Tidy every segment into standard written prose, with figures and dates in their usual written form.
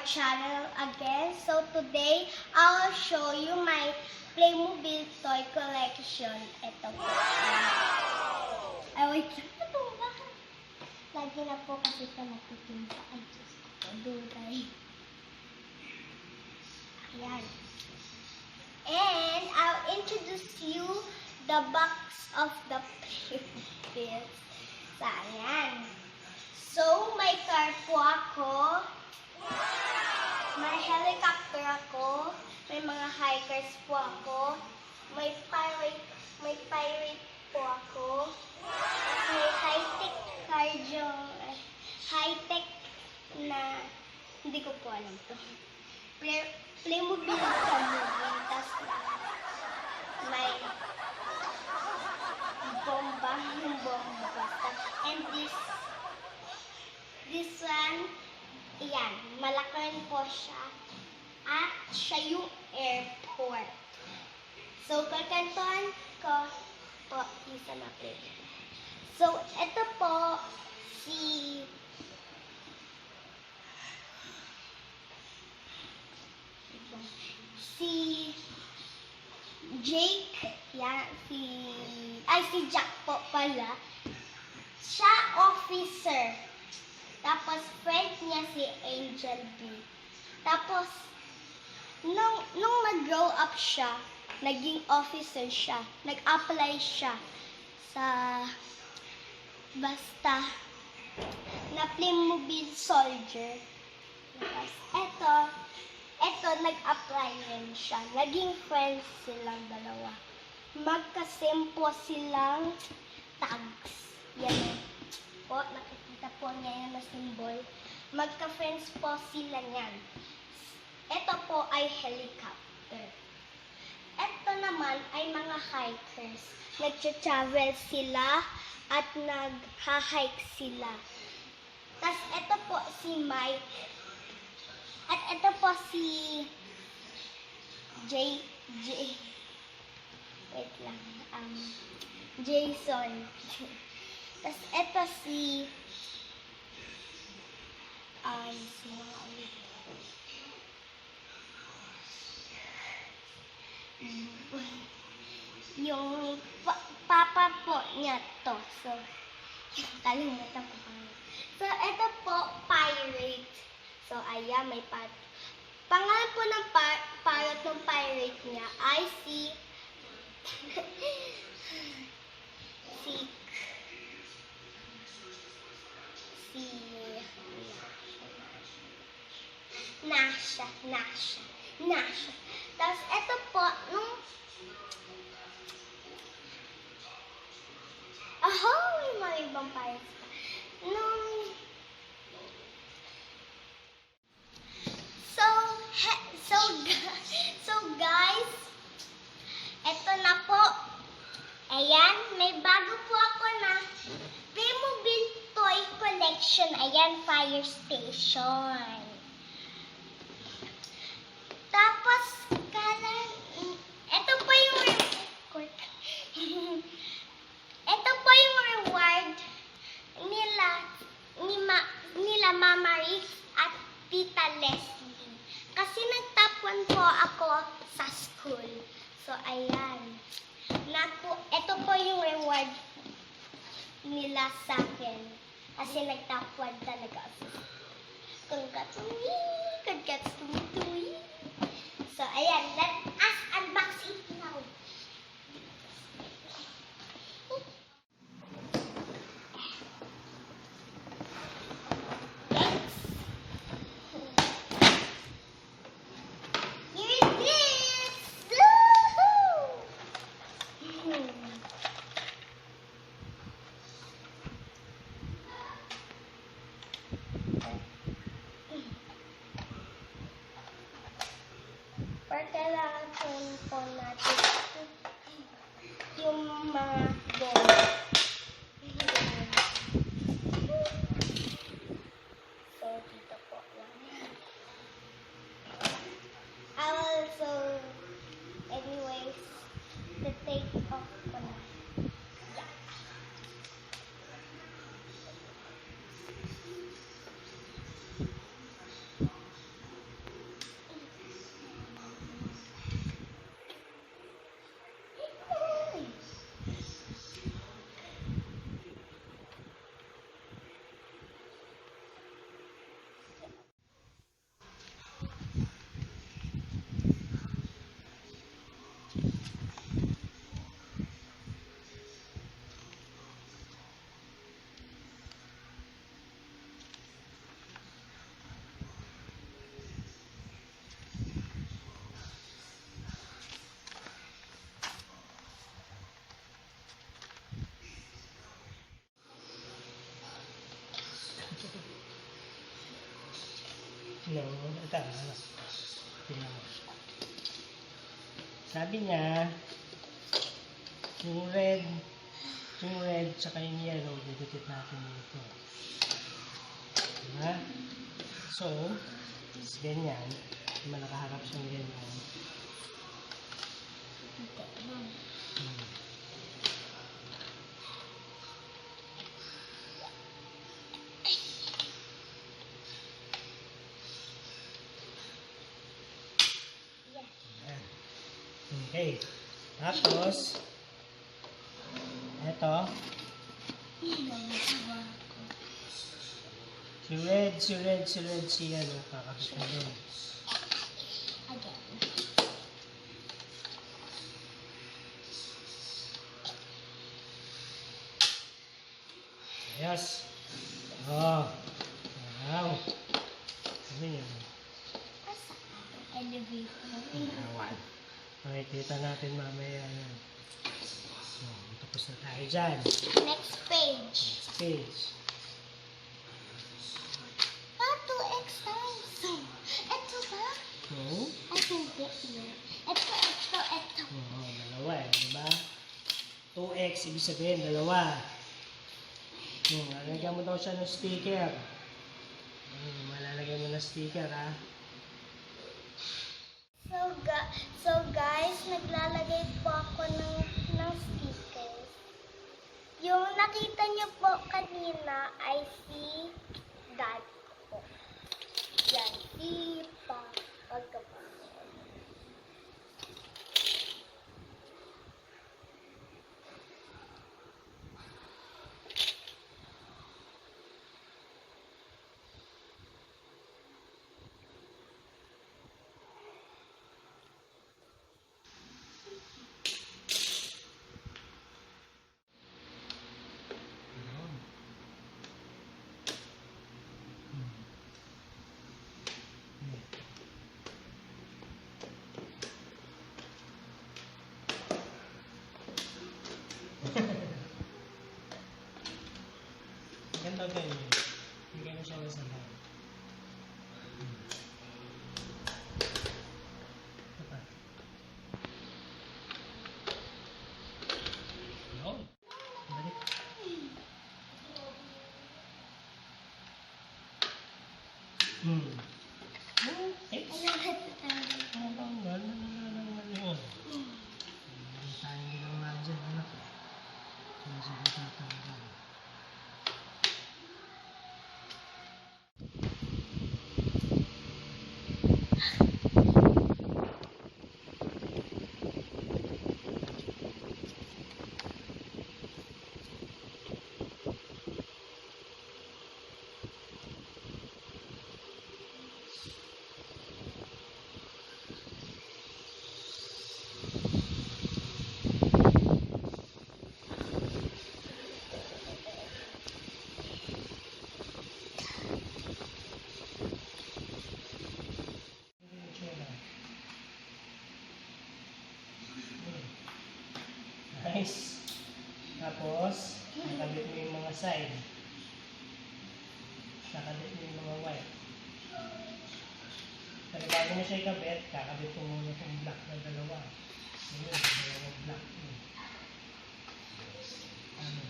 channel again. So today, I'll show you my Playmobil toy collection. Ito po. Ay, wait. Ito ba? Lagi na po kasi ito nakikinsa. Ay, Diyos ko. Duday. Ayan. And I'll introduce you the box of the Playmobil. So, ayan. So, may car po ako. May helicopter ako. May mga hikers po ako. May pirate po ako. May high-tech high-tech na hindi ko po alam to. Playmobil sa movie. Tapos may bomba. And this one, ayan, malaki po siya. At siya yung airport. So, kakantuan ko po isa na play. So, ito po si Jake. Yan, si Jack po pala. Siya officer. Tapos, friend niya si Angel B. Tapos, nung nag-grow up siya, naging officer siya. Nag-apply siya sa basta na Playmobil soldier. Tapos, eto, nag-apply rin siya. Naging friends silang dalawa. Magka-same po silang tags. Yan po, nakikita po niya yan na symbol. Magka-friends po sila niyan. Ito po ay helicopter. Ito naman ay mga hikers. Nag-travel sila at nag-hike sila. Tapos ito po si Mike. At ito po si wait lang. Jason. Tapos ito si yung papa po niya to. So, kalimutan ko pa. So, ito po, pirate. So, ayan, may pangalan po ng parrot ng pirate niya ay si Nasha. Tapos, ito po, may mga ibang pirates pa. So guys, eto na po. Ayan, may bago po ako na Playmobil toy collection. Ayan, fire station. Tapos, ito po yung reward nila Mama Rick at Tita Leslie. Kasi nag-top 1 po ako sa school. So, ayan. Ito po yung reward nila sa akin. Kasi nag-top 1 talaga ako. Congrats to me. So, ayan. Let us unbox it now. Kailangan po natin yung mga bomba. So, dito po lang. Anyways, the take off ko na. Yeah. No, ito. Tingnan mo. Sabi niya, yung red, tsaka yung yellow, didikit natin dito. Diba? So, ganyan. Nakaharap siyang ganyan. Ayan. Okay. Tapos, eto. Si ano, kakabit na doon. Yes. Oh. Wow. Ano yun? Awan. Okay, kita natin mamaya yan. So, tapos na tayo dyan. Next page. Next page. 2x times. Ito ba? No? I hindi yun. Ito. Oo, dalawa eh, diba? 2x, ibig sabihin, dalawa. Lalagyan mo daw siya ng sticker. Malalagyan mo ng sticker, ha? So guys, naglalagay po ako ng stickers. Yung nakita niyo po kanina ay si Dad ko. Yan, si Pagkapag. Ganito ganyan. Bigyan mo siya ng sabay. Ito pa. No. Balik. Eh, nice. Tapos, nakabit mo yung mga side. Nakabit mo yung mga white. Pero bago mo siya ikabit, kakabit mo muna itong black na dalawa. Ayun, dalawang black. Ano?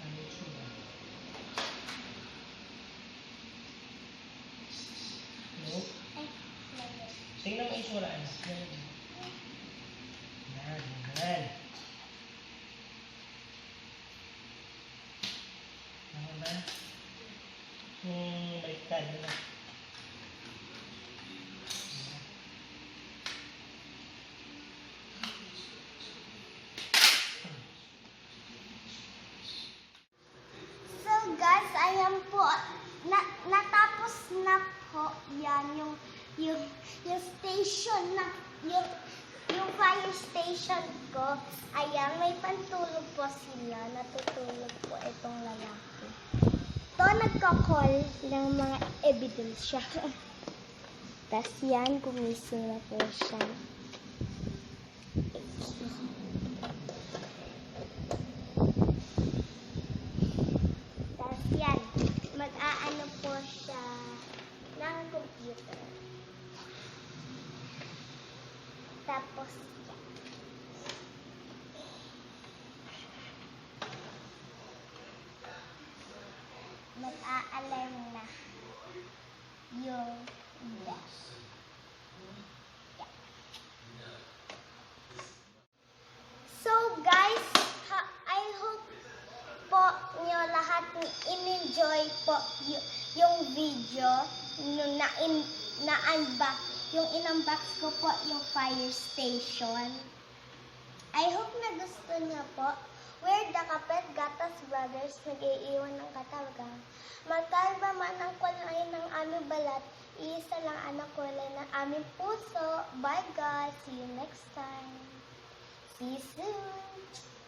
Ano yung suga? No? Tingnan mo yung sura, anak. Yan. Ano ba? Baliktad na. So guys, ayan po. Natapos na po yan yung station na yung fire fire station ko. Ayan, may pantulog po sila. Natutulog po itong lalaki. Ito, nagka-call ng mga ebidensya. Tapos yan, gumising na po siya. Tapos yan, mag-aano po siya ng computer. Tapos yan. Mag-a-alarm na yung desk. So guys, I hope po nyo lahat in-enjoy po yung video yung in-unbox ko po yung fire station. I hope na gusto niyo po. We're the Kapet Gatas Brothers, nag-iiwan ng katawagan. Magkaiba man ang kulay ng aming balat, iisa lang ang kulay ng aming puso. Bye guys, see you next time. See you soon.